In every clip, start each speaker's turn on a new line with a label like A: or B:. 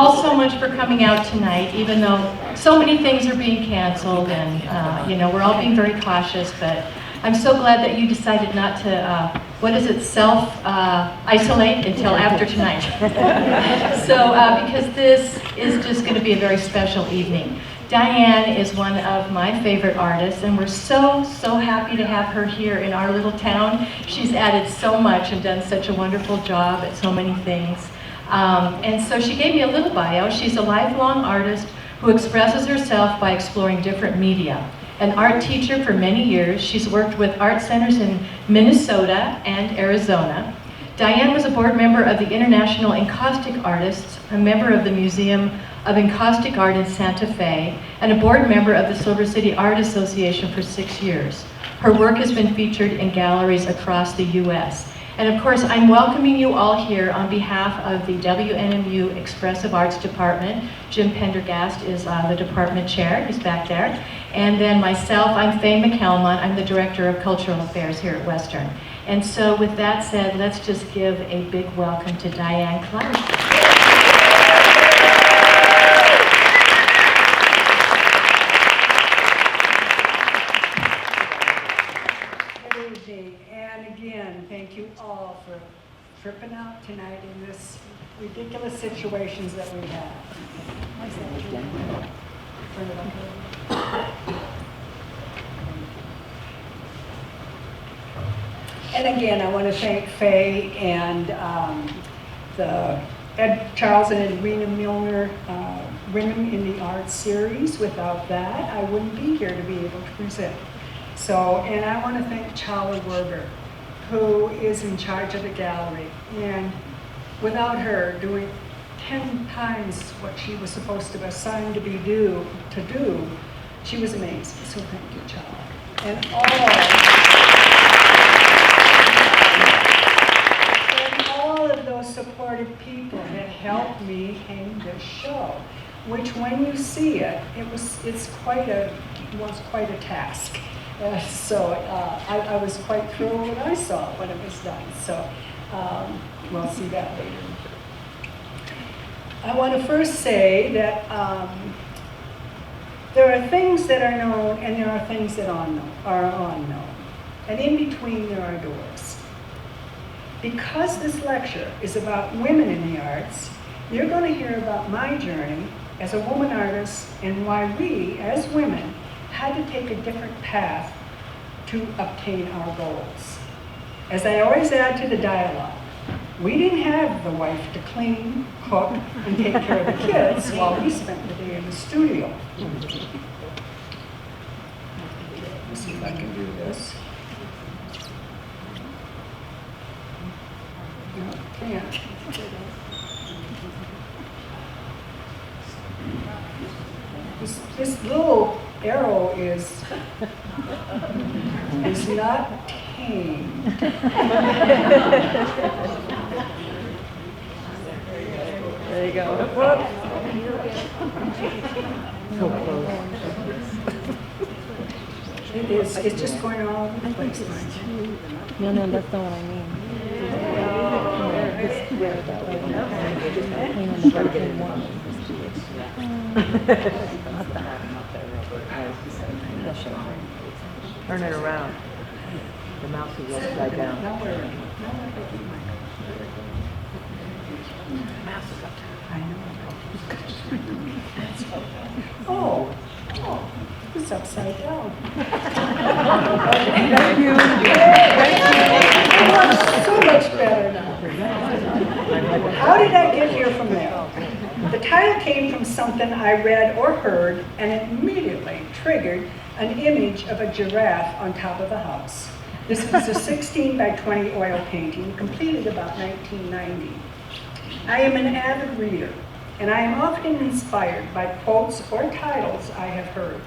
A: all so much for coming out tonight, even though so many things are being canceled, and we're all being very cautious, but I'm so glad that you decided not to, self-isolate until after tonight. So, because this is just going to be a very special evening. Diane is one of my favorite artists, and we're so happy to have her here in our little town. She's added so much and done such a wonderful job at so many things. And so she gave me a little bio. She's a lifelong artist who expresses herself by exploring different media. An art teacher for many years, she's worked with art centers in Minnesota and Arizona. Diane was a board member of the International Encaustic Artists, a member of the Museum of Encaustic Art in Santa Fe, and a board member of the Silver City Art Association for 6 years. Her work has been featured in galleries across the U.S. And of course, I'm welcoming you all here on behalf of the WNMU Expressive Arts Department. Jim Pendergast is the department chair, he's back there. And then myself, I'm Faye McElmont, I'm the Director of Cultural Affairs here at Western. And so with that said, let's just give a big welcome to Diane Kleiss.
B: And again, thank you all for tripping out tonight in this ridiculous situations that we have. And again, I want to thank Faye and the Charles and Edwina Milner Women in the Arts series. Without that, I wouldn't be here to be able to present. So, and I want to thank Charlie Werber, who is in charge of the gallery. And without her doing 10 times what she was supposed to be assigned to do, she was amazing. So thank you, Charlie. And all of those supportive people that helped me hang this show, which when you see it, it's quite a task. So I was quite thrilled when I saw it when it was done. So we'll see that later. I want to first say that there are things that are known and there are things that are unknown. And in between there are doors. Because this lecture is about women in the arts, you're going to hear about my journey as a woman artist and why we, as women, had to take a different path to obtain our goals. As I always add to the dialogue, we didn't have the wife to clean, cook, and take care of the kids while we spent the day in the studio. Let's see if I can do this. No, I can't. This little arrow is not tame.
C: There you go.
B: So close. It's just going all over the place.
C: No, that's not what I mean.
D: Turn it around. The mouse is upside down. Mouse is upside down. I know.
B: Oh, it's upside down.
D: Thank you.
B: So much better now. How did I get here from there? The title came from something I read or heard, and it immediately triggered an image of a giraffe on top of a house. This was a 16 by 20 oil painting, completed about 1990. I am an avid reader, and I am often inspired by quotes or titles I have heard.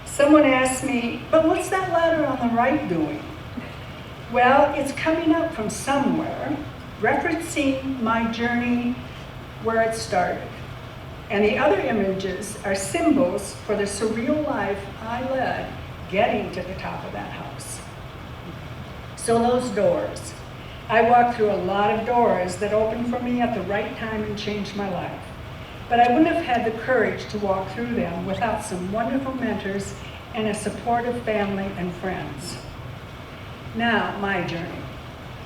B: Someone asked me, but what's that letter on the right doing? Well, it's coming up from somewhere, referencing my journey where it started. And the other images are symbols for the surreal life I led getting to the top of that house. So those doors. I walked through a lot of doors that opened for me at the right time and changed my life. but I wouldn't have had the courage to walk through them without some wonderful mentors and a supportive family and friends. Now, my journey.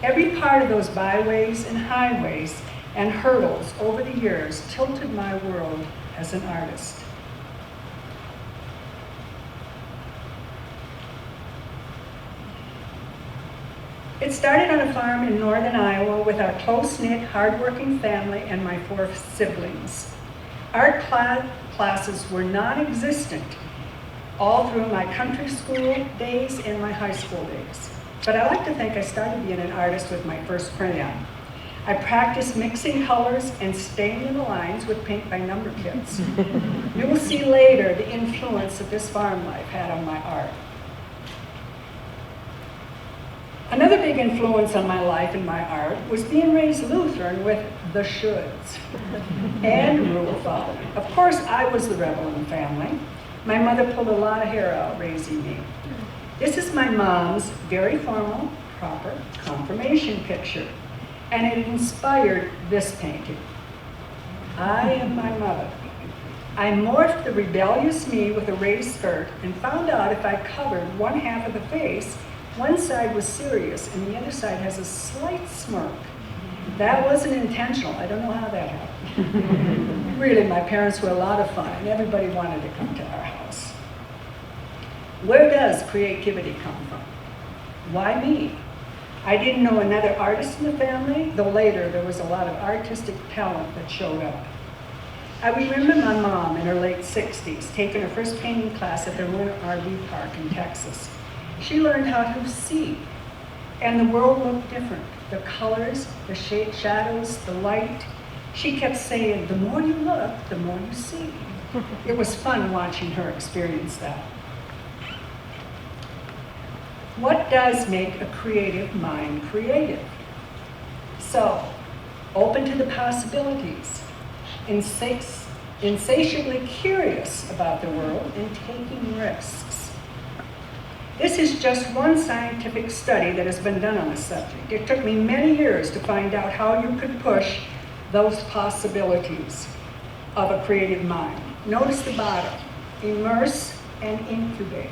B: Every part of those byways and highways and hurdles over the years tilted my world as an artist. It started on a farm in northern Iowa with our close-knit, hardworking family and my 4 siblings. Art classes were non-existent all through my country school days and my high school days. But I like to think I started being an artist with my first crayon. I practiced mixing colors and staining the lines with paint by number kits. You will see later the influence that this farm life had on my art. Another big influence on my life and my art was being raised Lutheran with the shoulds and rule following. Of course, I was the rebel in the family. My mother pulled a lot of hair out raising me. This is my mom's very formal, proper confirmation picture, and it inspired this painting. I am my mother. I morphed the rebellious me with a raised skirt and found out if I covered one half of the face, one side was serious and the other side has a slight smirk. That wasn't intentional. I don't know how that happened. Really, my parents were a lot of fun and everybody wanted to come to our house. Where does creativity come from? Why me? I didn't know another artist in the family, though later there was a lot of artistic talent that showed up. I remember my mom in her late 60s taking her first painting class at the Milner RV park in Texas. She learned how to see, and the world looked different. The colors, the shadows, the light. She kept saying, the more you look, the more you see. It was fun watching her experience that. What does make a creative mind creative? So, open to the possibilities, insatiably curious about the world, and taking risks. This is just one scientific study that has been done on the subject. It took me many years to find out how you could push those possibilities of a creative mind. Notice the bottom, immerse and incubate.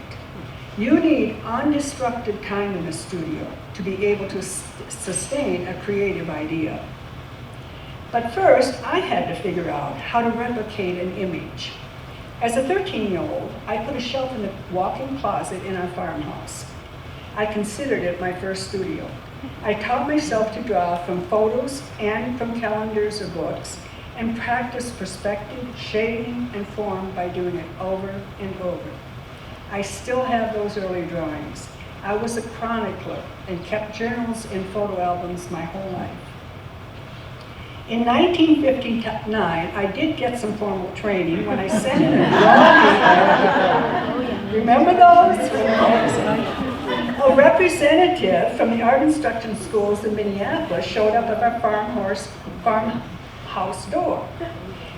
B: You need undistracted time in the studio to be able to sustain a creative idea. But first, I had to figure out how to replicate an image. As a 13-year-old, I put a shelf in the walk-in closet in our farmhouse. I considered it my first studio. I taught myself to draw from photos and from calendars or books, and practiced perspective, shading, and form by doing it over and over. I still have those early drawings. I was a chronicler and kept journals and photo albums my whole life. In 1959, I did get some formal training when I sent in a drawing. Remember those? A representative from the art instruction schools in Minneapolis showed up at our farmhouse door.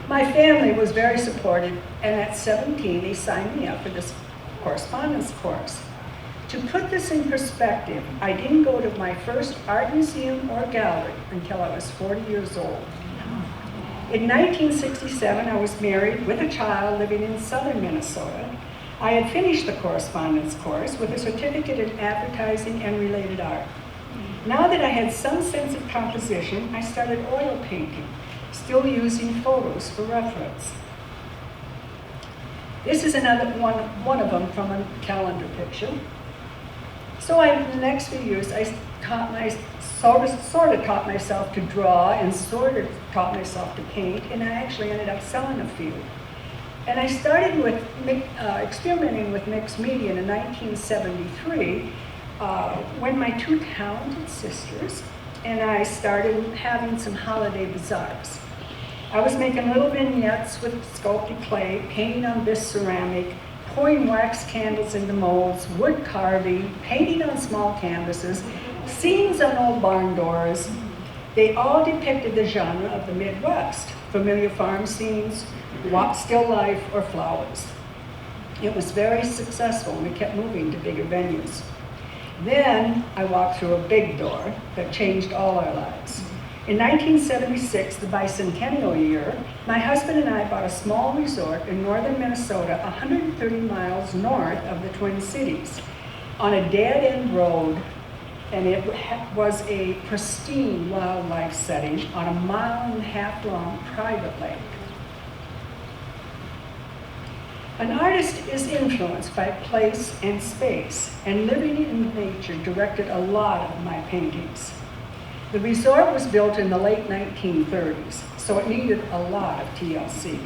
B: My family was very supportive, and at 17, they signed me up for this correspondence course. To put this in perspective, I didn't go to my first art museum or gallery until I was 40 years old. In 1967, I was married with a child living in southern Minnesota. I had finished the correspondence course with a certificate in advertising and related art. Now that I had some sense of composition, I started oil painting, still using photos for reference. This is another one of them from a calendar picture. So in the next few years, I sort of taught myself to draw and sort of taught myself to paint, and I actually ended up selling a few. And I started with experimenting with mixed media in 1973 when my 2 talented sisters and I started having some holiday bazaars. I was making little vignettes with sculpted clay, painting on bisque ceramic, pouring wax candles into molds, wood carving, painting on small canvases, scenes on old barn doors. They all depicted the genre of the Midwest, familiar farm scenes, still life, or flowers. It was very successful, and we kept moving to bigger venues. Then I walked through a big door that changed all our lives. In 1976, the bicentennial year, my husband and I bought a small resort in northern Minnesota, 130 miles north of the Twin Cities, on a dead-end road, and it was a pristine wildlife setting on a 1.5 mile long private lake. An artist is influenced by place and space, and living in nature directed a lot of my paintings. The resort was built in the late 1930s, so it needed a lot of TLC.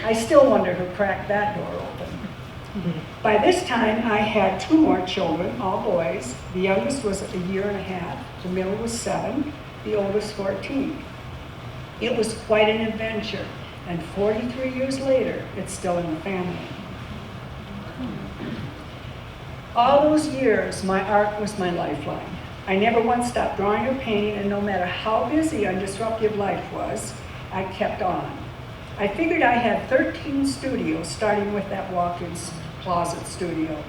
B: I still wonder who cracked that door open. By this time, I had 2 more children, all boys. The youngest was 1.5 years, the middle was 7, the oldest 14. It was quite an adventure, and 43 years later, it's still in the family. All those years, my art was my lifeline. I never once stopped drawing or painting, and no matter how busy and disruptive life was, I kept on. I figured I had 13 studios, starting with that walk-in closet studio.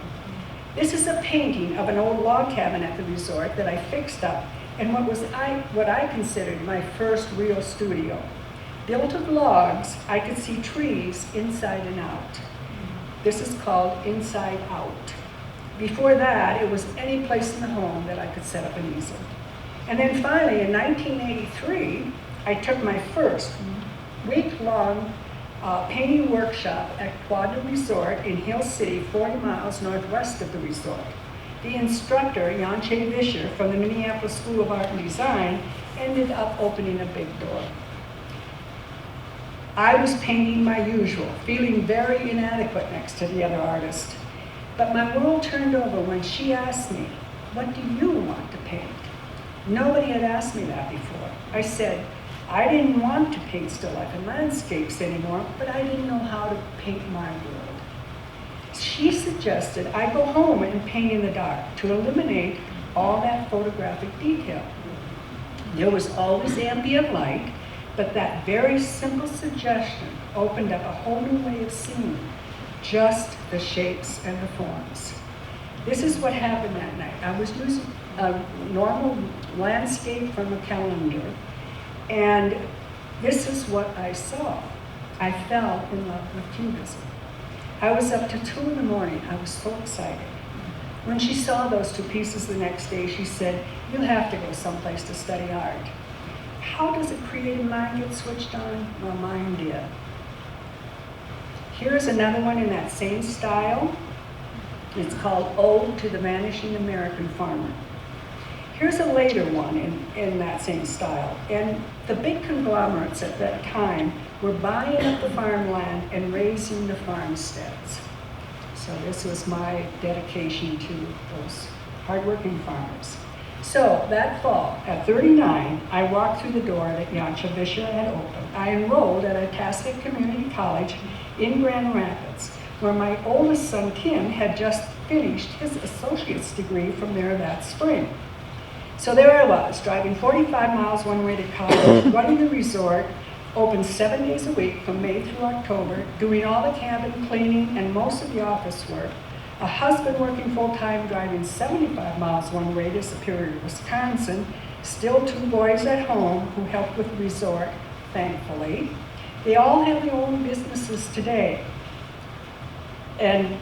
B: This is a painting of an old log cabin at the resort that I fixed up in what I considered my first real studio. Built of logs, I could see trees inside and out. This is called inside out. Before that, it was any place in the home that I could set up an easel. And then finally, in 1983, I took my first week-long painting workshop at Quadra Resort in Hill City, 40 miles northwest of the resort. The instructor, Janche Vischer from the Minneapolis School of Art and Design, ended up opening a big door. I was painting my usual, feeling very inadequate next to the other artist. But my world turned over when she asked me, "What do you want to paint?" Nobody had asked me that before. I said, I didn't want to paint still life and landscapes anymore, but I didn't know how to paint my world. She suggested I go home and paint in the dark to eliminate all that photographic detail. There was always ambient light, but that very simple suggestion opened up a whole new way of seeing just the shapes and the forms. This is what happened that night. I was using a normal landscape from a calendar, and this is what I saw. I fell in love with Cubism. I was up to 2 in the morning. I was so excited. When she saw those 2 pieces the next day, she said, "You'll have to go someplace to study art." How does a creative mind get switched on? Well, mine did. Here's another one in that same style. It's called Ode to the Vanishing American Farmer. Here's a later one in that same style. And the big conglomerates at that time were buying up the farmland and raising the farmsteads. So this was my dedication to those hardworking farmers. So that fall, at 39, I walked through the door that Janche Vischer had opened. I enrolled at Itasca Community College in Grand Rapids, where my oldest son, Tim, had just finished his associate's degree from there that spring. So there I was, driving 45 miles one way to college, running the resort, open 7 days a week from May through October, doing all the cabin cleaning and most of the office work. A husband working full-time, driving 75 miles one way to Superior, Wisconsin. Still 2 boys at home who helped with the resort, thankfully. They all have their own businesses today. And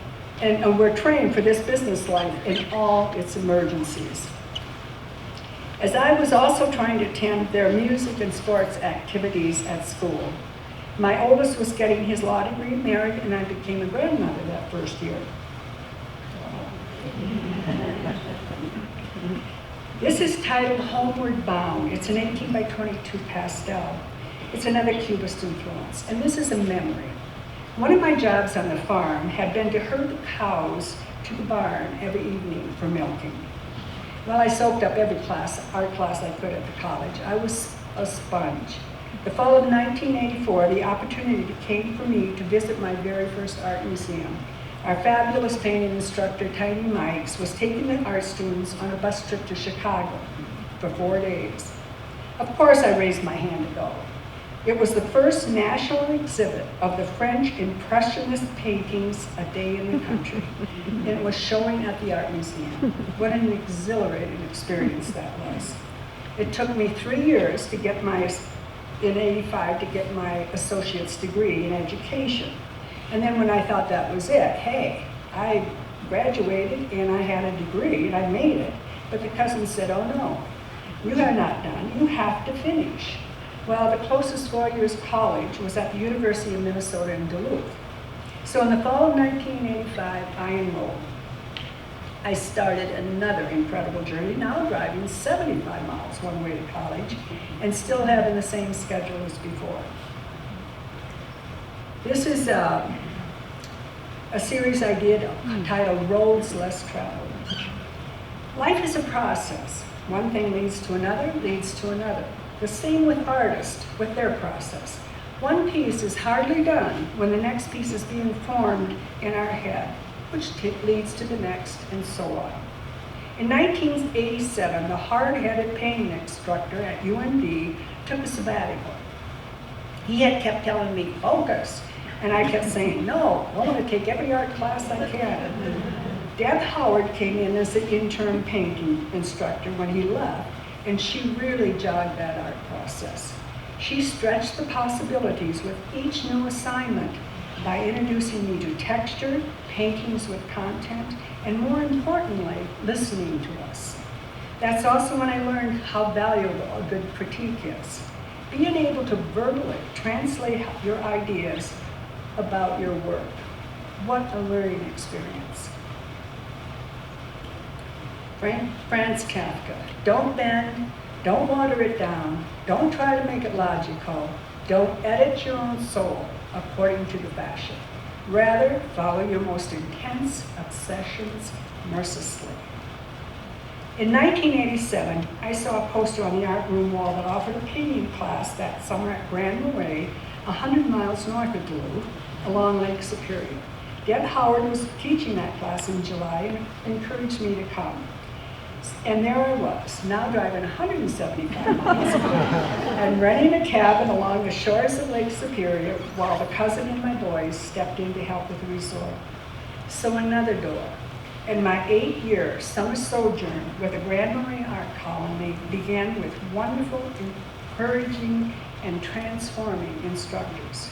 B: we're trained for this business life in all its emergencies. As I was also trying to attend their music and sports activities at school, my oldest was getting his law degree, married, and I became a grandmother that first year. This is titled Homeward Bound. It's an 18 by 22 pastel. It's another Cubist influence, and this is a memory. One of my jobs on the farm had been to herd the cows to the barn every evening for milking. Well, I soaked up every art class I could at the college. I was a sponge. The fall of 1984, the opportunity came for me to visit my very first art museum. Our fabulous painting instructor, Tiny Mikes, was taking the art students on a bus trip to Chicago for 4 days. Of course, I raised my hand to go. It was the first national exhibit of the French Impressionist paintings a day in the country, and it was showing at the art museum. What an exhilarating experience that was. It took me 3 years to get in 85 to get my associate's degree in education. And then when I thought that was it, hey, I graduated and I had a degree and I made it. But the cousin said, oh no, you are not done, you have to finish. Well, the closest 4 years college was at the University of Minnesota in Duluth. So in the fall of 1985, I enrolled. I started another incredible journey, now driving 75 miles one way to college and still having the same schedule as before. This is a series I did titled Roads Less Traveled. Life is a process. One thing leads to another, leads to another. The same with artists, with their process. One piece is hardly done when the next piece is being formed in our head, which leads to the next, and so on. In 1987, the hard-headed painting instructor at UND took a sabbatical. He had kept telling me, focus, and I kept saying, no, I want to take every art class I can. Deb Howard came in as the intern painting instructor when he left, and she really jogged that art process. She stretched the possibilities with each new assignment by introducing me to texture, paintings with content, and more importantly, listening to us. That's also when I learned how valuable a good critique is. Being able to verbally translate your ideas about your work. What a learning experience. Franz Kafka, don't bend, don't water it down, don't try to make it logical, don't edit your own soul according to the fashion. Rather, follow your most intense obsessions mercilessly. In 1987, I saw a poster on the art room wall that offered a painting class that summer at Grand Marais, 100 miles north of Duluth, along Lake Superior. Deb Howard was teaching that class in July and encouraged me to come. And there I was, now driving 175 miles and renting a cabin along the shores of Lake Superior while the cousin and my boys stepped in to help with the resort. So another door. And my 8-year summer sojourn with the Grand Marais Art Colony began with wonderful, encouraging, and transforming instructors.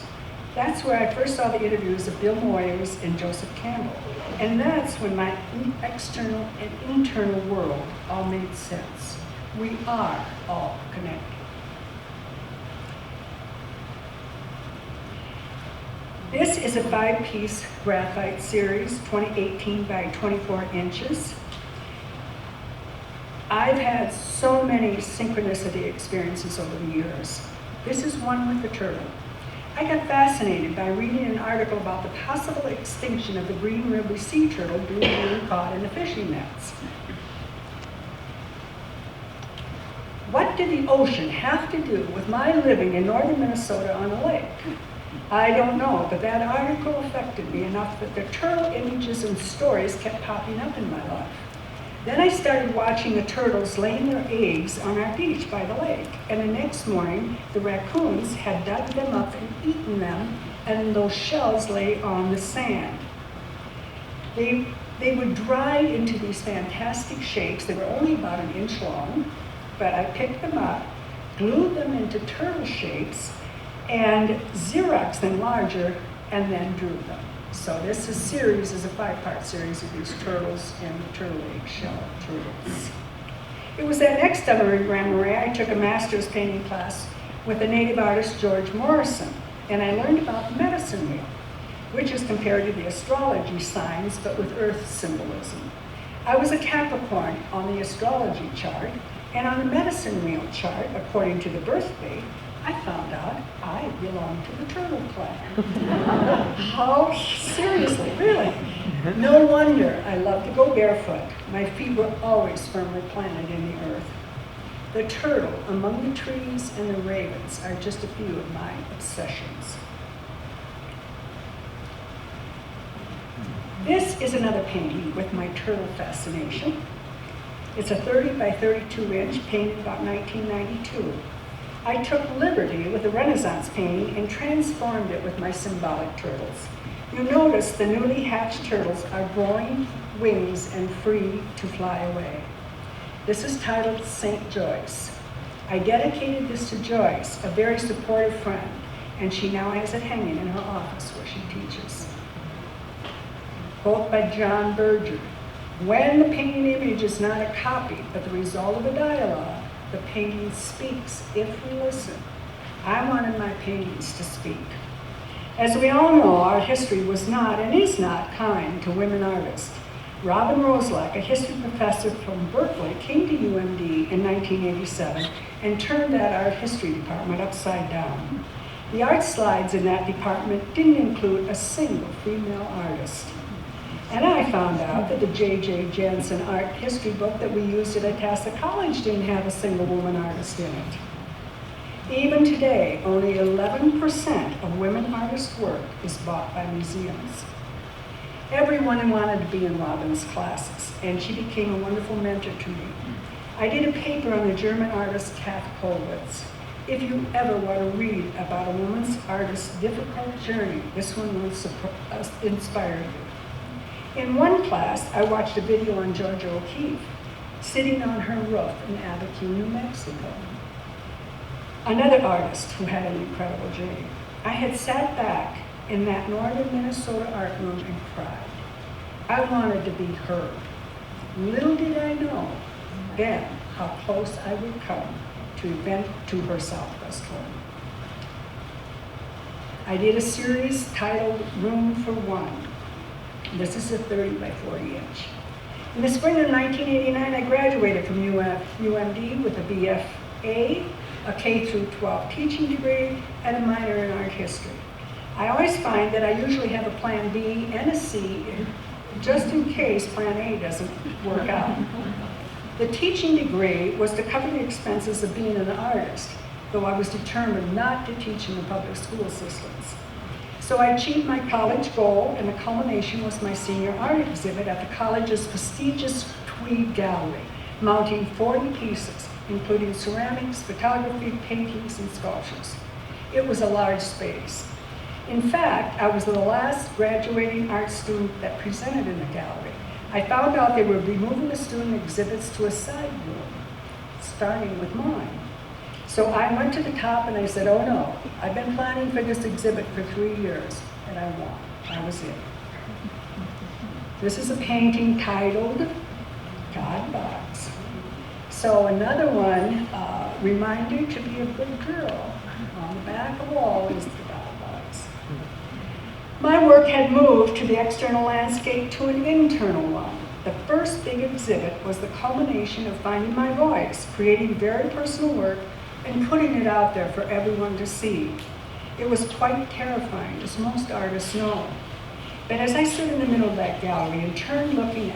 B: That's where I first saw the interviews of Bill Moyers and Joseph Campbell. And that's when my external and internal world all made sense. We are all connected. This is a 5-piece Graphite Series, 2018 by 24 inches. I've had so many synchronicity experiences over the years. This is one with the turtle. I got fascinated by reading an article about the possible extinction of the green ribbed sea turtle due to being caught in the fishing nets. What did the ocean have to do with my living in northern Minnesota on a lake? I don't know, but that article affected me enough that the turtle images and stories kept popping up in my life. Then I started watching the turtles laying their eggs on our beach by the lake, and the next morning the raccoons had dug them up and eaten them, and those shells lay on the sand. They would dry into these fantastic shapes. They were only about 1 inch long, but I picked them up, glued them into turtle shapes, and Xeroxed them larger, and then drew them. So this series is a 5-part series of these turtles and the turtle egg shell turtles. It was that next summer in Grand Marais I took a master's painting class with the native artist George Morrison, and I learned about the medicine wheel, which is compared to the astrology signs but with earth symbolism. I was a Capricorn on the astrology chart, and on the medicine wheel chart, according to the birth date, I found out I belong to the turtle clan. How seriously, really? No wonder I love to go barefoot. My feet were always firmly planted in the earth. The turtle among the trees and the ravens are just a few of my obsessions. This is another painting with my turtle fascination. It's a 30 by 32 inch painted about 1992. I took liberty with a Renaissance painting and transformed it with my symbolic turtles. You notice the newly hatched turtles are growing wings and free to fly away. This is titled St. Joyce. I dedicated this to Joyce, a very supportive friend, and she now has it hanging in her office where she teaches. Quote by John Berger, "When the painting image is not a copy, but the result of a dialogue, the painting speaks if we listen. I wanted my paintings to speak." As we all know, our history was not and is not kind to women artists. Robin Roslack, a history professor from Berkeley, came to UMD in 1987 and turned that art history department upside down. The art slides in that department didn't include a single female artist. And I found out that the J.J. Jensen art history book that we used at Itasca College didn't have a single woman artist in it. Even today, only 11% of women artists' work is bought by museums. Everyone wanted to be in Robin's classes, and she became a wonderful mentor to me. I did a paper on the German artist Kath Kollwitz. If you ever want to read about a woman's artist's difficult journey, this one will inspire you. In one class, I watched a video on Georgia O'Keeffe, sitting on her roof in Abiquiu, New Mexico. Another artist who had an incredible journey. I had sat back in that northern Minnesota art room and cried. I wanted to be her. Little did I know then how close I would come to her Southwest home. I did a series titled Room for One. This is a 30 by 40 inch. In the spring of 1989, I graduated from UMD with a BFA, a K through 12 teaching degree, and a minor in art history. I always find that I usually have a plan B and a C, just in case plan A doesn't work out. The teaching degree was to cover the expenses of being an artist, though I was determined not to teach in the public school systems. So I achieved my college goal, and the culmination was my senior art exhibit at the college's prestigious Tweed Gallery, mounting 40 pieces, including ceramics, photography, paintings, and sculptures. It was a large space. In fact, I was the last graduating art student that presented in the gallery. I found out they were removing the student exhibits to a side room, starting with mine. So I went to the top and I said, "Oh no, I've been planning for this exhibit for 3 years," and I won. I was in. This is a painting titled God Box. So another one, reminder to be a good girl. On the back of the wall is the God Box. My work had moved to the external landscape to an internal one. The first big exhibit was the culmination of finding my voice, creating very personal work, and putting it out there for everyone to see. It was quite terrifying, as most artists know. But as I stood in the middle of that gallery and turned looking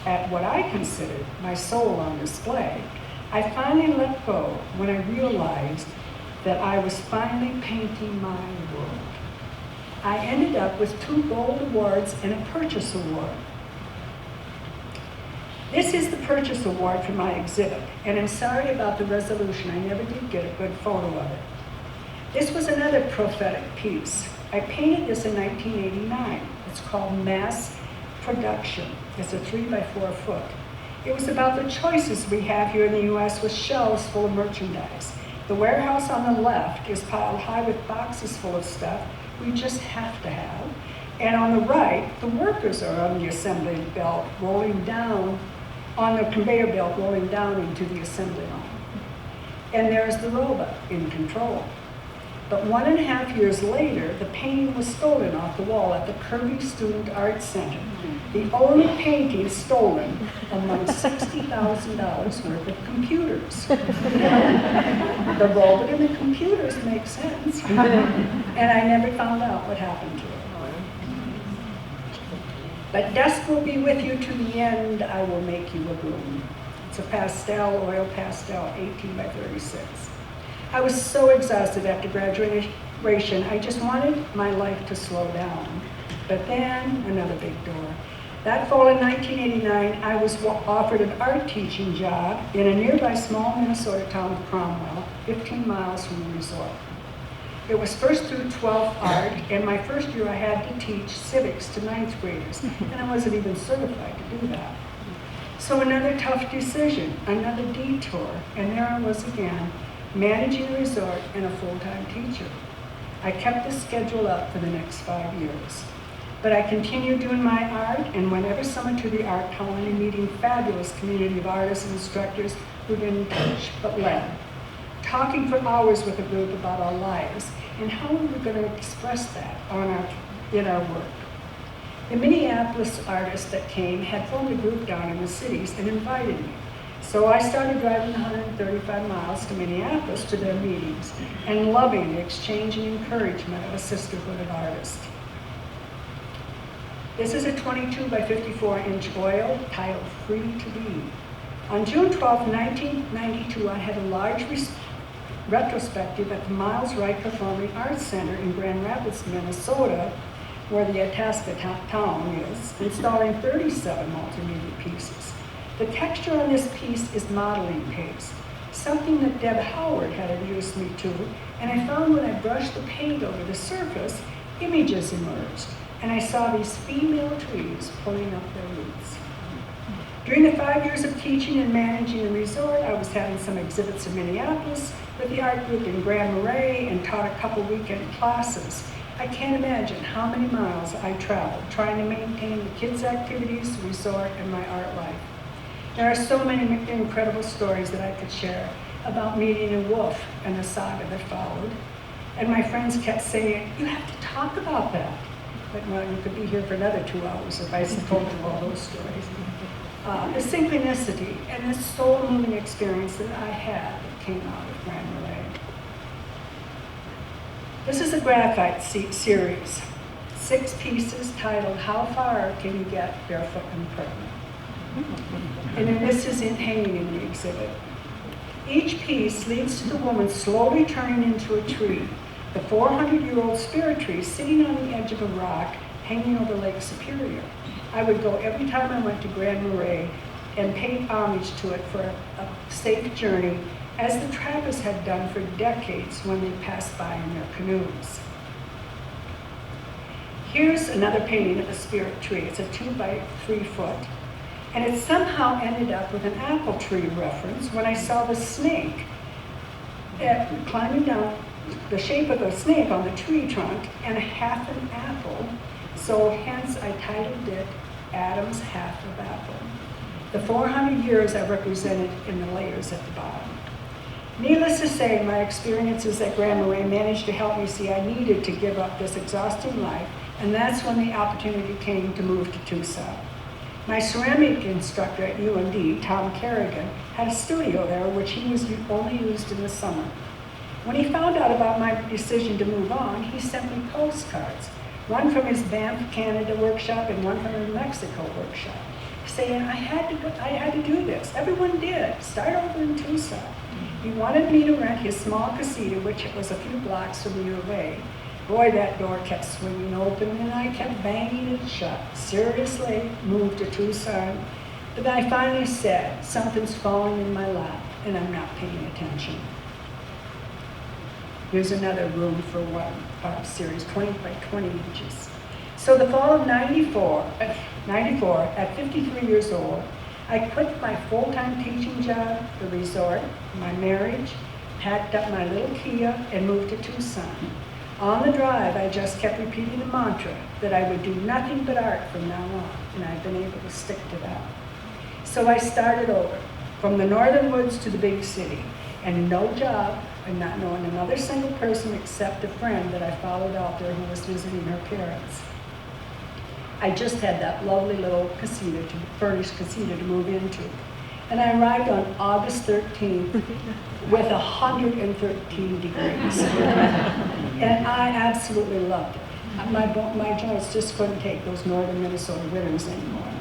B: at what I considered my soul on display, I finally let go when I realized that I was finally painting my world. I ended up with 2 gold awards and a purchase award. This is the purchase award for my exhibit, and I'm sorry about the resolution. I never did get a good photo of it. This was another prophetic piece. I painted this in 1989. It's called Mass Production. It's a 3 by 4 foot. It was about the choices we have here in the US with shelves full of merchandise. The warehouse on the left is piled high with boxes full of stuff we just have to have. And on the right, the workers are on the assembly belt rolling down, on the conveyor belt rolling down into the assembly line. And there's the robot in control. But 1.5 years later, the painting was stolen off the wall at the Kirby Student Art Center. The only painting stolen among $60,000 worth of computers. The robot and the computers make sense. And I never found out what happened to it. But dust will be with you to the end. I will make you a bloom. It's a pastel, oil pastel, 18 by 36. I was so exhausted after graduation. I just wanted my life to slow down. But then another big door. That fall in 1989, I was offered an art teaching job in a nearby small Minnesota town of Cromwell, 15 miles from the resort. It was 1st through 12th art, and my first year I had to teach civics to 9th graders, and I wasn't even certified to do that. So another tough decision, another detour, and there I was again, managing a resort and a full-time teacher. I kept the schedule up for the next 5 years. But I continued doing my art and went every summer to the art colony, meeting fabulous community of artists and instructors who didn't teach but led, talking for hours with a group about our lives and how we were going to express that in our work. The Minneapolis artists that came had formed a group down in the cities and invited me. So I started driving 135 miles to Minneapolis to their meetings and loving the exchange and encouragement of a sisterhood of artists. This is a 22 by 54 inch oil titled Free to Be. On June 12, 1992, I had a large retrospective at the Miles Wright Performing Arts Center in Grand Rapids, Minnesota, where the Itasca town is, installing 37 multimedia pieces. The texture on this piece is modeling paste, something that Deb Howard had introduced me to, and I found when I brushed the paint over the surface, images emerged, and I saw these female trees pulling up their roots. During the 5 years of teaching and managing the resort, I was having some exhibits in Minneapolis with the art group in Grand Marais and taught a couple weekend classes. I can't imagine how many miles I traveled trying to maintain the kids' activities, the resort, and my art life. There are so many incredible stories that I could share about meeting a wolf and the saga that followed. And my friends kept saying, "You have to talk about that." But well, you could be here for another 2 hours if I told you all those stories. The synchronicity and the soul-moving experience that I had that came out of Grand Marais. This is a Graphite Series, 6 pieces titled How Far Can You Get Barefoot and Pregnant? And then this is hanging in the exhibit. Each piece leads to the woman slowly turning into a tree, the 400-year-old spirit tree sitting on the edge of a rock hanging over Lake Superior. I would go every time I went to Grand Marais and pay homage to it for a safe journey, as the Trappists had done for decades when they passed by in their canoes. Here's another painting of a spirit tree. It's a 2 by 3 foot. And it somehow ended up with an apple tree reference when I saw the snake climbing down, the shape of a snake on the tree trunk, and a half an apple. So hence I titled it Adam's Half of Apple. The 400 years are represented in the layers at the bottom. Needless to say, my experiences at Grand Marais managed to help me see I needed to give up this exhausting life, and that's when the opportunity came to move to Tucson. My ceramic instructor at UND, Tom Kerrigan, had a studio there which he was only used in the summer. When he found out about my decision to move on, he sent me postcards, one from his Banff, Canada workshop and one from his Mexico workshop, saying I had to do this. Everyone did. Start over in Tucson. He wanted me to rent his small casita, which was a few blocks from the U of A. Boy, that door kept swinging open, and I kept banging it shut. Seriously, moved to Tucson. But then I finally said, something's falling in my lap, and I'm not paying attention. Here's another room for one series, 20 by 20 inches. So the fall of 94, at 53 years old, I quit my full-time teaching job, the resort, my marriage, packed up my little Kia, and moved to Tucson. On the drive, I just kept repeating the mantra that I would do nothing but art from now on, and I've been able to stick to that. So I started over, from the northern woods to the big city, and no job, and not knowing another single person except a friend that I followed out there who was visiting her parents. I just had that lovely little furnished casita to move into. And I arrived on August 13th with 113 degrees. And I absolutely loved it. My joints just couldn't take those northern Minnesota winters anymore.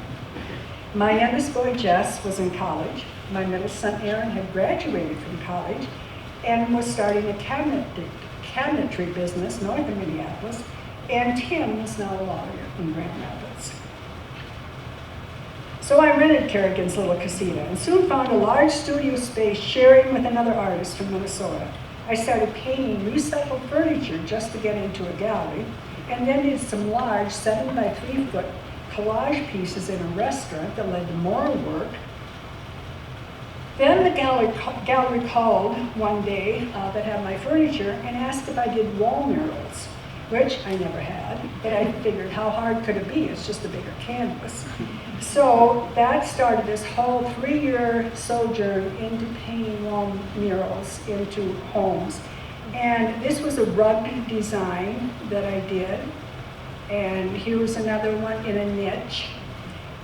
B: My youngest boy, Jess, was in college. My middle son, Aaron, had graduated from college and was starting a cabinetry business north of Minneapolis. And Tim is now a lawyer in Grand Rapids. So I rented Kerrigan's little casita and soon found a large studio space sharing with another artist from Minnesota. I started painting recycled furniture just to get into a gallery, and then did some large 7 by 3 foot collage pieces in a restaurant that led to more work Then the gallery called one day that had my furniture and asked if I did wall murals, which I never had, but I figured how hard could it be? It's just a bigger canvas. So that started this whole 3-year sojourn into painting wall murals into homes. And this was a rug design that I did. And here was another one in a niche.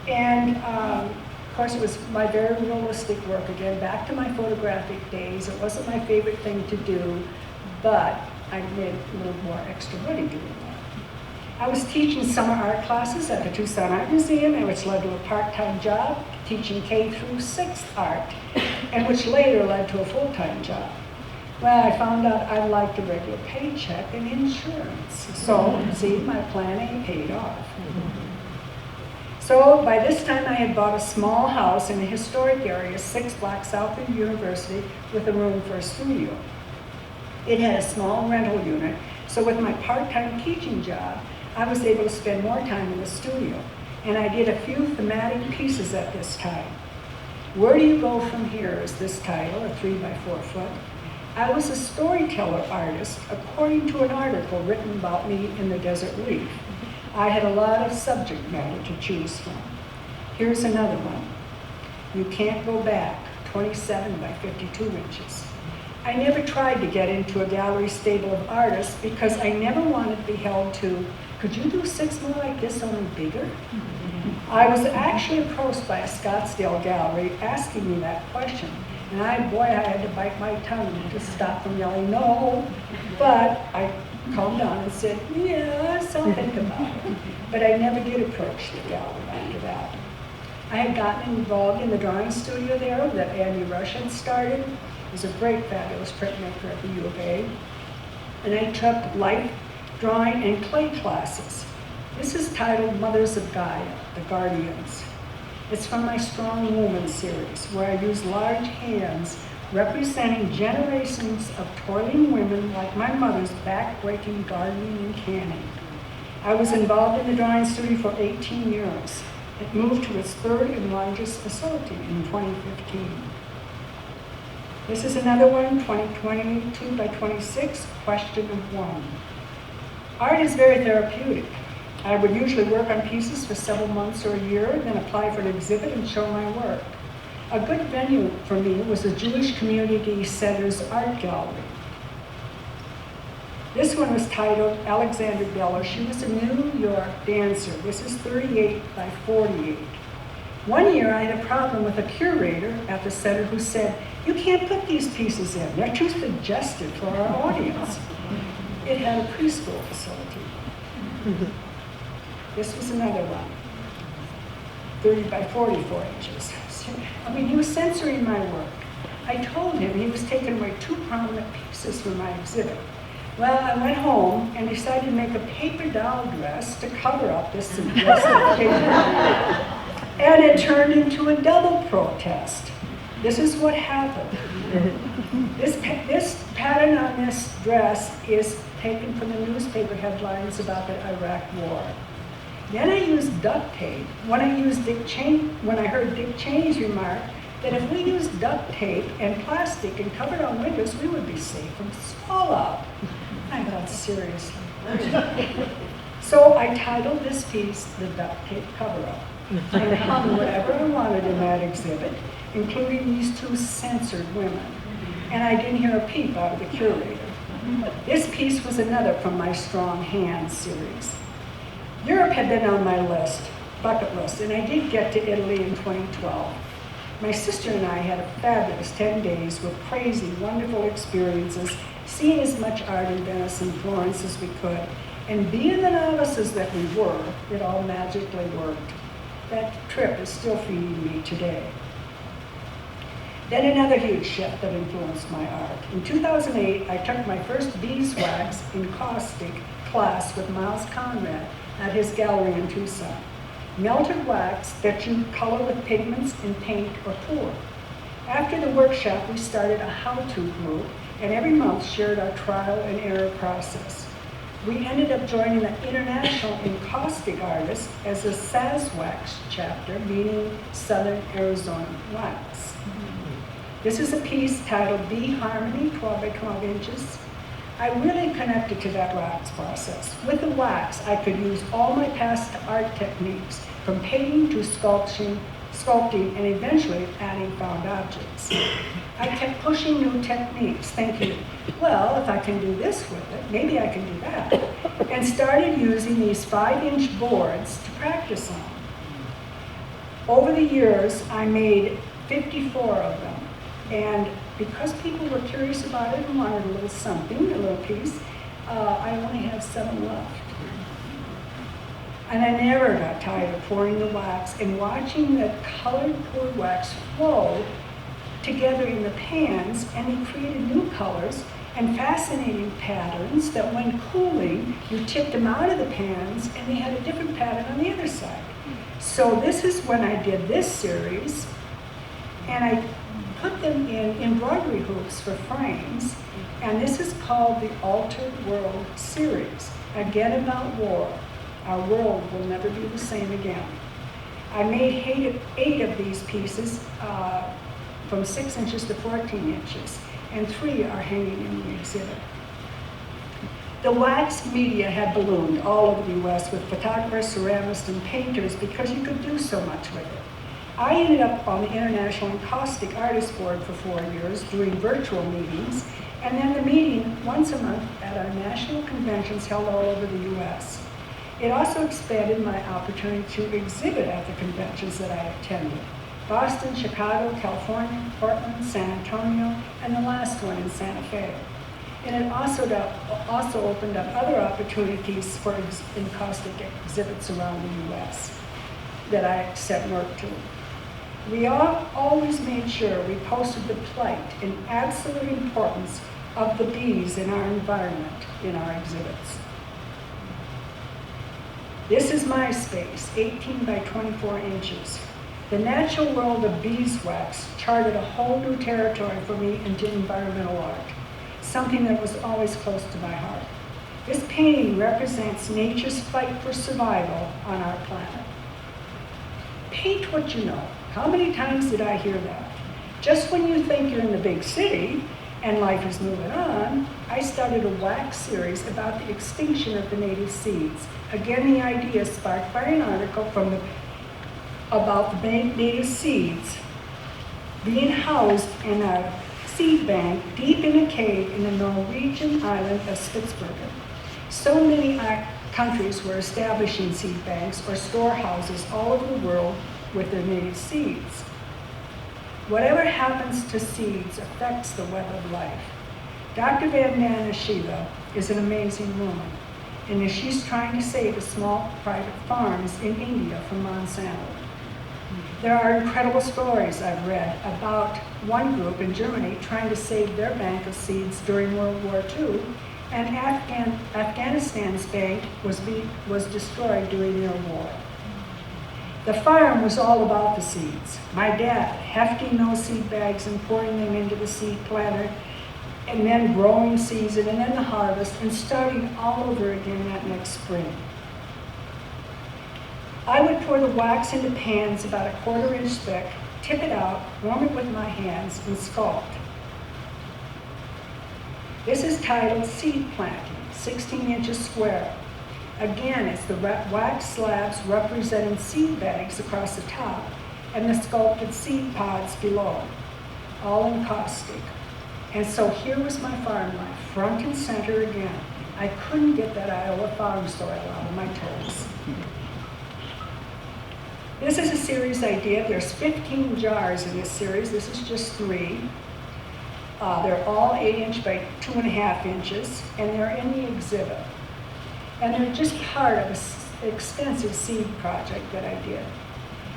B: And of course, it was my very realistic work again, back to my photographic days. It wasn't my favorite thing to do, but I made a little more extra money doing that. I was teaching summer art classes at the Tucson Art Museum, which led to a part-time job teaching K through 6th art, and which later led to a full-time job. Well, I found out I liked a regular paycheck and insurance. So, see, my planning paid off. So by this time I had bought a small house in a historic area 6 blocks south of the university with a room for a studio. It had a small rental unit, so with my part-time teaching job, I was able to spend more time in the studio. And I did a few thematic pieces at this time. Where Do You Go From Here is this title, a 3x4 foot. I was a storyteller artist according to an article written about me in the Desert Leaf. I had a lot of subject matter to choose from. Here's another one. You Can't Go Back, 27 by 52 inches. I never tried to get into a gallery stable of artists because I never wanted to be held to, could you do 6 more like this, only bigger? I was actually approached by a Scottsdale gallery asking me that question. And I had to bite my tongue to stop from yelling no. But I calmed down and said, yes, I'll think about it. But I never did approach the gallery after that. I had gotten involved in the drawing studio there that Andy Rush had started. He was a great, fabulous printmaker at the U of A. And I took light drawing and clay classes. This is titled Mothers of Gaia, the Guardians. It's from my Strong Woman series, where I use large hands representing generations of toiling women like my mother's back-breaking gardening and canning. I was involved in the drawing studio for 18 years. It moved to its 3rd and largest facility in 2015. This is another one, 22 by 26, question of 1. Art is very therapeutic. I would usually work on pieces for several months or a year, then apply for an exhibit and show my work. A good venue for me was the Jewish Community Center's art gallery. This one was titled Alexander Bella. She was a New York dancer. This is 38 by 48. One year I had a problem with a curator at the center who said, you can't put these pieces in. They're too suggestive for our audience. It had a preschool facility. This was another one, 30 by 44 inches. I mean, he was censoring my work. I told him he was taking away 2 prominent pieces from my exhibit. Well, I went home and decided to make a paper doll dress to cover up this suggestive paper. And it turned into a double protest. This is what happened. This pattern on this dress is taken from the newspaper headlines about the Iraq War. Then I used duct tape when I heard Dick Cheney's remark that if we used duct tape and plastic and covered our windows, we would be safe from fallout. I thought, seriously. So I titled this piece The Duct Tape Cover-Up and hung whatever I wanted in that exhibit, including these 2 censored women. And I didn't hear a peep out of the curator. This piece was another from my Strong Hands series. Europe had been on my bucket list, and I did get to Italy in 2012. My sister and I had a fabulous 10 days with crazy, wonderful experiences, seeing as much art in Venice and Florence as we could, and being the novices that we were, it all magically worked. That trip is still feeding me today. Then another huge shift that influenced my art. In 2008, I took my first beeswax encaustic class with Miles Conrad at his gallery in Tucson. Melted wax that you color with pigments and paint or pour. After the workshop, we started a how-to group, and every month shared our trial and error process. We ended up joining the International Encaustic Artists as a SASWAX chapter, meaning Southern Arizona Wax. This is a piece titled eHarmony, 12 by 12 inches. I really connected to that wax process. With the wax, I could use all my past art techniques, from painting to sculpting, and eventually adding found objects. I kept pushing new techniques, thinking, well, if I can do this with it, maybe I can do that. And started using these 5-inch boards to practice on. Over the years, I made 54 of them. And because people were curious about it and wanted a little something, a little piece, I only have 7 left. And I never got tired of pouring the wax and watching the colored poured wax flow together in the pans, and they created new colors and fascinating patterns that when cooling, you tipped them out of the pans and they had a different pattern on the other side. So this is when I did this series, and I put them in embroidery hoops for frames, and this is called the Altered World series. Again about war. Our world will never be the same again. I made 8 of these pieces from 6 inches to 14 inches, and 3 are hanging in the exhibit. The wax media had ballooned all over the US with photographers, ceramists, and painters because you could do so much with it. I ended up on the International Encaustic Artist Board for 4 years doing virtual meetings, and then the meeting once a month at our national conventions held all over the US. It also expanded my opportunity to exhibit at the conventions that I attended: Boston, Chicago, California, Portland, San Antonio, and the last one in Santa Fe. And it also opened up other opportunities for encaustic exhibits around the US that I sent work to. We always made sure we posted the plight and absolute importance of the bees in our environment in our exhibits. This is my space, 18 by 24 inches. The natural world of beeswax charted a whole new territory for me into environmental art, something that was always close to my heart. This painting represents nature's fight for survival on our planet. Paint what you know. How many times did I hear that? Just when you think you're in the big city and life is moving on, I started a wax series about the extinction of the native seeds. Again, the idea sparked by an article about the native seeds being housed in a seed bank deep in a cave in the Norwegian island of Spitsbergen. So many countries were establishing seed banks or storehouses all over the world with their native seeds. Whatever happens to seeds affects the web of life. Dr. Vandana Shiva is an amazing woman, and she's trying to save the small private farms in India from Monsanto. There are incredible stories I've read about one group in Germany trying to save their bank of seeds during World War II, and Afghanistan's bank was destroyed during their war. The farm was all about the seeds. My dad hefting those seed bags and pouring them into the seed planter, and then growing season, and then the harvest, and starting all over again that next spring. I would pour the wax into pans about 1/4 inch thick, tip it out, warm it with my hands, and sculpt. This is titled Seed Planting, 16 inches square. Again, it's the wax slabs representing seed bags across the top and the sculpted seed pods below, all encaustic. And so here was my farm life, front and center again. I couldn't get that Iowa farm soil out of my toes. This is a series idea. There's 15 jars in this series. This is just 3. They're all 8 inch by 2.5 inches, and they're in the exhibit. And they're just part of an extensive seed project that I did.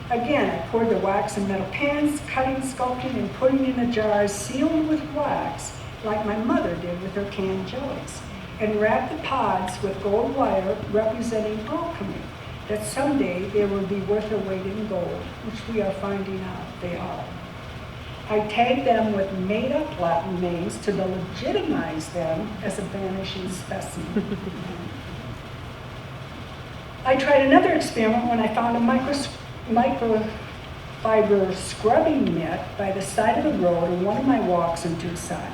B: Again, I poured the wax in metal pans, cutting, sculpting, and putting in the jars sealed with wax, like my mother did with her canned jellies, and wrapped the pods with gold wire representing alchemy, that someday they will be worth their weight in gold, which we are finding out they are. I tagged them with made-up Latin names to legitimize them as a vanishing specimen. I tried another experiment when I found a fiber scrubbing mitt by the side of the road on one of my walks in Tucson.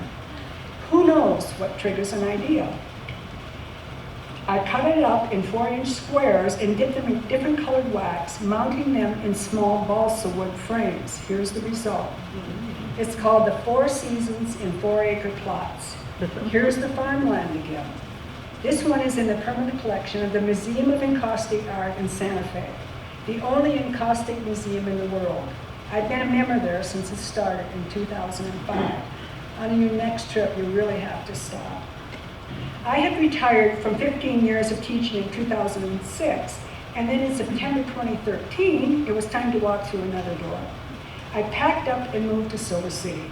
B: Who knows what triggers an idea? I cut it up in 4-inch squares and dipped them in different colored wax, mounting them in small balsa wood frames. Here's the result. It's called the 4 Seasons in 4-acre plots. Here's the farmland again. This one is in the permanent collection of the Museum of Encaustic Art in Santa Fe, the only encaustic museum in the world. I've been a member there since it started in 2005. On your next trip, you really have to stop. I had retired from 15 years of teaching in 2006, and then in September 2013, it was time to walk through another door. I packed up and moved to Silver City,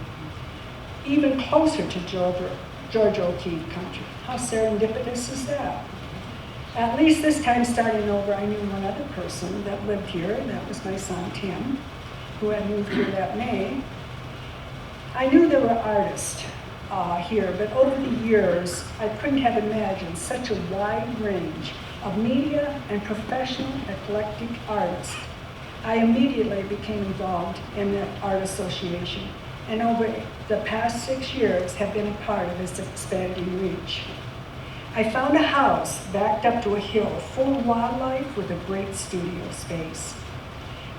B: even closer to George O'Keeffe country. How serendipitous is that? At least this time starting over, I knew one other person that lived here, and that was my son Tim, who had moved here that May. I knew there were artists here, but over the years, I couldn't have imagined such a wide range of media and professional eclectic artists. I immediately became involved in the art association, and over the past 6 years have been a part of its expanding reach. I found a house backed up to a hill full of wildlife with a great studio space.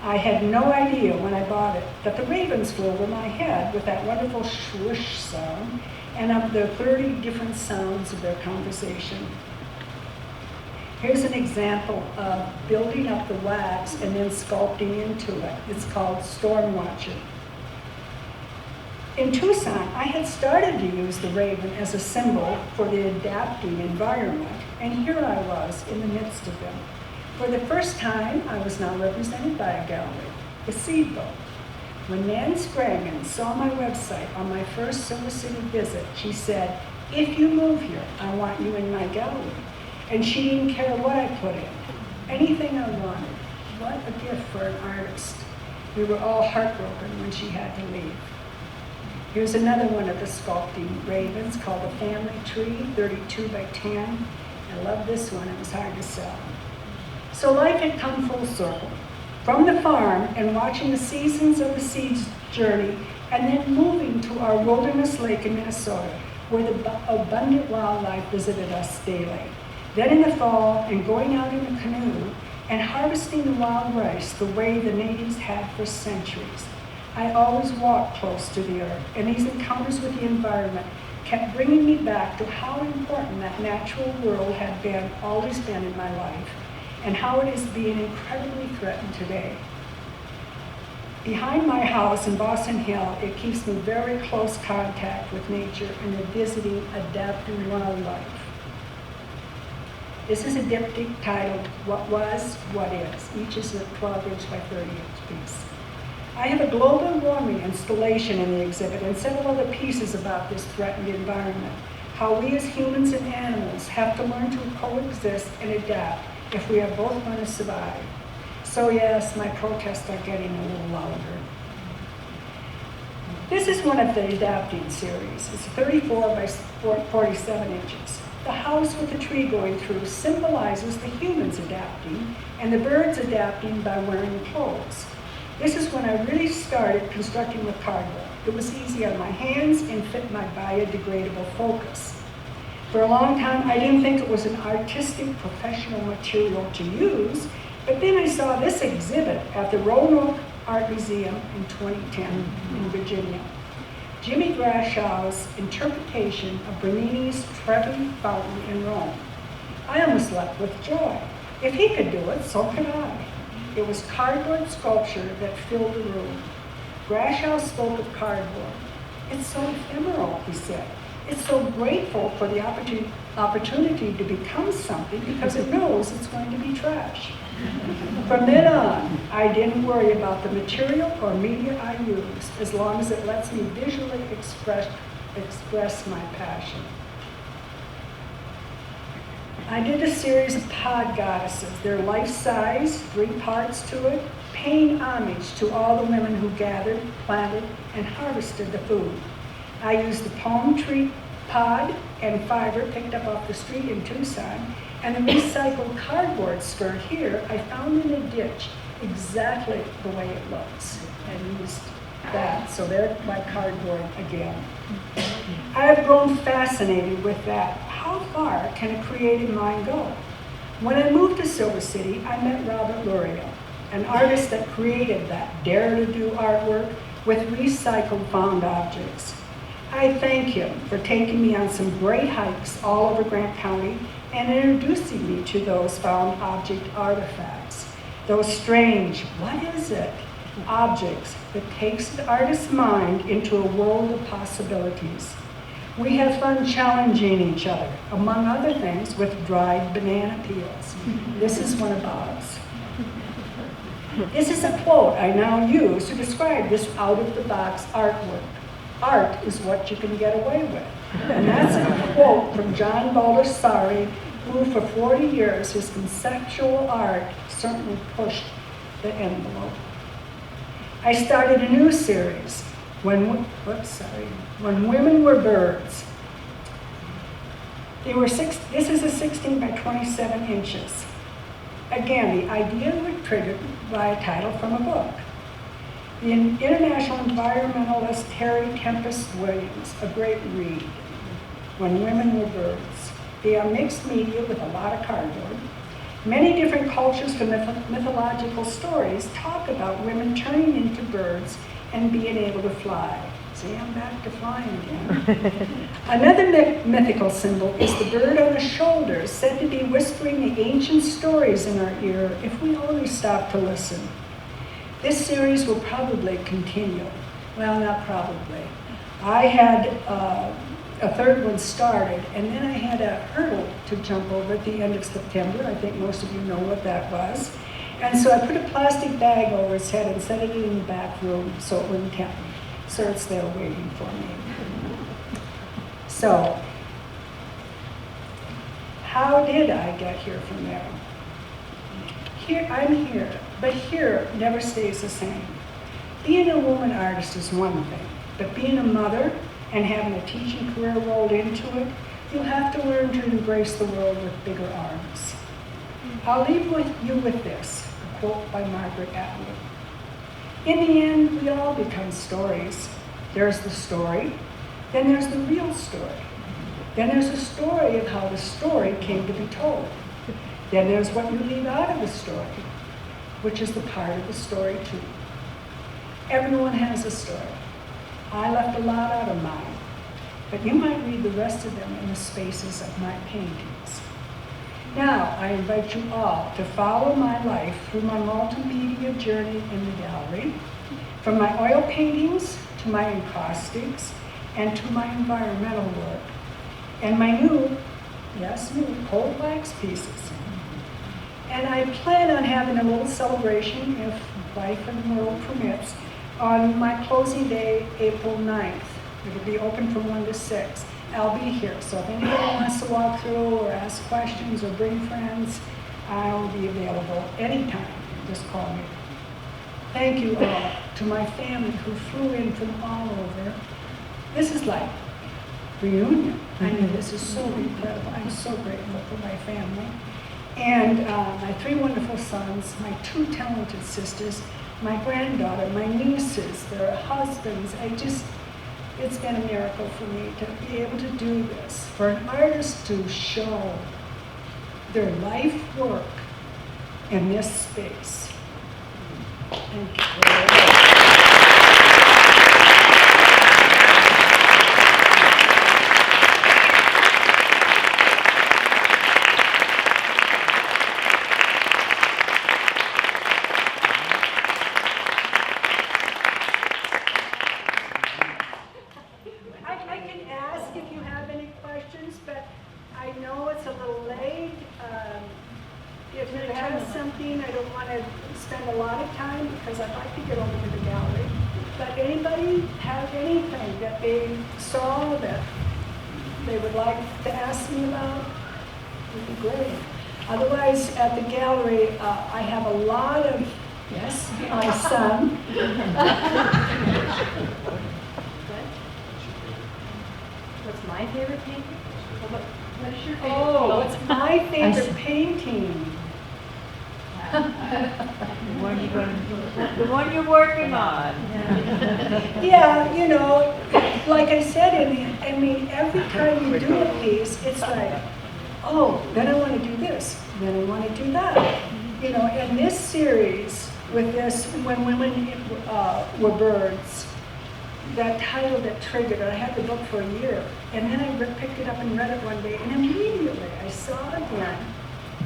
B: I had no idea when I bought it that the ravens flew over my head with that wonderful swoosh sound and of the 30 different sounds of their conversation. Here's an example of building up the wax and then sculpting into it. It's called Storm Watcher. In Tucson, I had started to use the raven as a symbol for the adapting environment, and here I was in the midst of them. For the first time, I was now represented by a gallery, the Seed Boat. When Nan Scraggin saw my website on my first Silver City visit, she said, "If you move here, I want you in my gallery." And she didn't care what I put in, anything I wanted. What a gift for an artist. We were all heartbroken when she had to leave. Here's another one of the sculpting ravens called the Family Tree, 32 by 10. I love this one, it was hard to sell. So life had come full circle. From the farm and watching the seasons of the seeds journey, and then moving to our wilderness lake in Minnesota, where the abundant wildlife visited us daily. Then in the fall, and going out in a canoe, and harvesting the wild rice the way the natives had for centuries. I always walked close to the earth, and these encounters with the environment kept bringing me back to how important that natural world had always been in my life, and how it is being incredibly threatened today. Behind my house in Boston Hill, it keeps me very close contact with nature and the visiting, adapting wildlife. This is a diptych titled, What Was, What Is. Each is a 12-inch by 30-inch piece. I have a global warming installation in the exhibit and several other pieces about this threatened environment, how we as humans and animals have to learn to coexist and adapt if we are both going to survive. So yes, my protests are getting a little louder. This is one of the adapting series. It's 34 by 47 inches. The house with the tree going through symbolizes the humans adapting and the birds adapting by wearing clothes. This is when I really started constructing with cardboard. It was easy on my hands and fit my biodegradable focus. For a long time, I didn't think it was an artistic, professional material to use, but then I saw this exhibit at the Roanoke Art Museum in 2010 in Virginia. Jimi Bradshaw's interpretation of Bernini's Trevi Fountain in Rome. I almost leapt with joy. If he could do it, so could I. It was cardboard sculpture that filled the room. Bradshaw spoke of cardboard. It's so ephemeral, he said. It's so grateful for the opportunity to become something because it knows it's going to be trash. From then on, I didn't worry about the material or media I used as long as it lets me visually express my passion. I did a series of pod goddesses. They're life-size, 3 parts to it, paying homage to all the women who gathered, planted, and harvested the food. I used the palm tree pod and fiber picked up off the street in Tucson, and the recycled cardboard skirt here I found in a ditch exactly the way it looks and used that. So there's my cardboard again. I have grown fascinated with that. How far can a creative mind go? When I moved to Silver City, I met Robert Luria, an artist that created that dare-to-do artwork with recycled found objects. I thank him for taking me on some great hikes all over Grant County and introducing me to those found object artifacts. Those strange, what is it, objects that takes the artist's mind into a world of possibilities. We have fun challenging each other, among other things, with dried banana peels. This is one of Bob's. This is a quote I now use to describe this out-of-the-box artwork. Art is what you can get away with. And that's a quote from John Baldessari, who for 40 years, his conceptual art certainly pushed the envelope. I started a new series, When Women Were Birds. This is a 16 by 27 inches. Again, the idea was triggered by a title from a book. The international environmentalist Harry Tempest Williams, a great read, When Women Were Birds. They are mixed media with a lot of cardboard. Many different cultures from mythological stories talk about women turning into birds and being able to fly. See, I'm back to flying again. Another mythical symbol is the bird on the shoulder, said to be whispering the ancient stories in our ear if we only stop to listen. This series will probably continue. Well, not probably. I had a third one started, and then I had a hurdle to jump over at the end of September. I think most of you know what that was. And so I put a plastic bag over its head and set it in the back room so it wouldn't tempt me. So it's there waiting for me. So, how did I get here from there? I'm here, but here never stays the same. Being a woman artist is one thing, but being a mother and having a teaching career rolled into it, you'll have to learn to embrace the world with bigger arms. I'll leave you with this, a quote by Margaret Atwood. In the end, we all become stories. There's the story, then there's the real story. Then there's a story of how the story came to be told. Then there's what you leave out of the story, which is the part of the story too. Everyone has a story. I left a lot out of mine, but you might read the rest of them in the spaces of my paintings. Now, I invite you all to follow my life through my multimedia journey in the gallery, from my oil paintings to my encaustics and to my environmental work, and my new cold wax pieces. And I plan on having a little celebration, if life and the world permits, on my closing day, April 9th. It'll be open from 1 to 6. I'll be here, so if anybody wants to walk through or ask questions or bring friends, I'll be available anytime. Just call me. Thank you all to my family who flew in from all over. This is like reunion. I mean, this is so incredible. I'm so grateful for my family. And my 3 wonderful sons, my 2 talented sisters, my granddaughter, my nieces, their husbands. It's been a miracle for me to be able to do this, for an artist to show their life work in this space. Thank you. I don't want to spend a lot of time because I'd like to get over to the gallery. But anybody have anything that they saw that they would like to ask me about? Would be great. Otherwise, at the gallery, I have a lot of, yes, my son.
A: What's my favorite painting? What is your favorite?
B: Oh, what's my favorite painting?
D: The one you're working on.
B: Yeah, you know, like I said, I mean, every time you do a piece, it's like, oh, then I want to do this, then I want to do that. You know, in this series, with this, when women were birds, that title that triggered it, I had the book for a year, and then I picked it up and read it one day, and immediately I saw again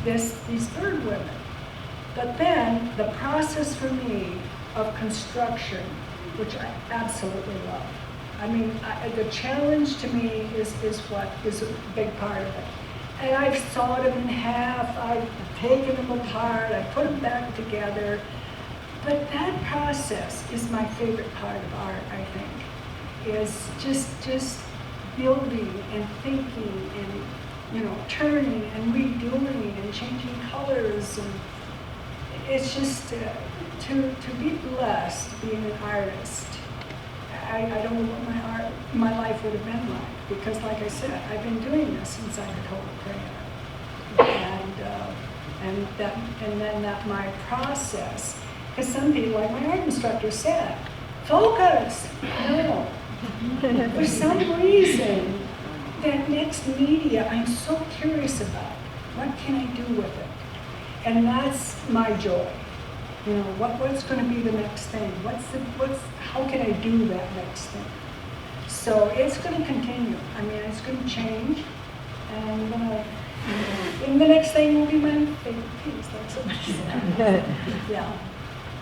B: these bird women. But then the process for me of construction, which I absolutely love. I mean, the challenge to me is what is a big part of it. And I've sawed them in half, I've taken them apart, I put them back together. But that process is my favorite part of art, I think, is just building and thinking and, you know, turning and redoing and changing colors. And it's just to be blessed being an artist. I don't know what my life would have been like, because like I said, I've been doing this since I could hold a crayon. And then that my process, because some people, like my art instructor said, focus. No. For some reason, that next media I'm so curious about. What can I do with it? And that's my joy. You know, what's going to be the next thing? How can I do that next thing? So it's going to continue. I mean, it's going to change, and and the next thing will be my favorite piece. That's what I said. Yeah.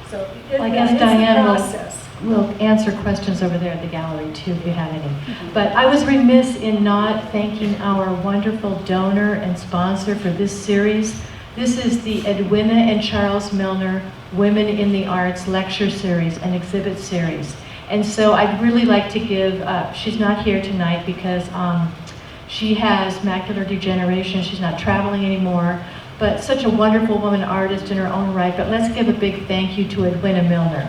B: So
A: I guess
B: it's
A: Diane
B: the process.
A: will answer questions over there at the gallery too, if you have any. But I was remiss in not thanking our wonderful donor and sponsor for this series. This is the Edwina and Charles Milner Women in the Arts Lecture Series and Exhibit Series. And so I'd really like to give, she's not here tonight because she has macular degeneration, she's not traveling anymore, but such a wonderful woman artist in her own right. But let's give a big thank you to Edwina Milner.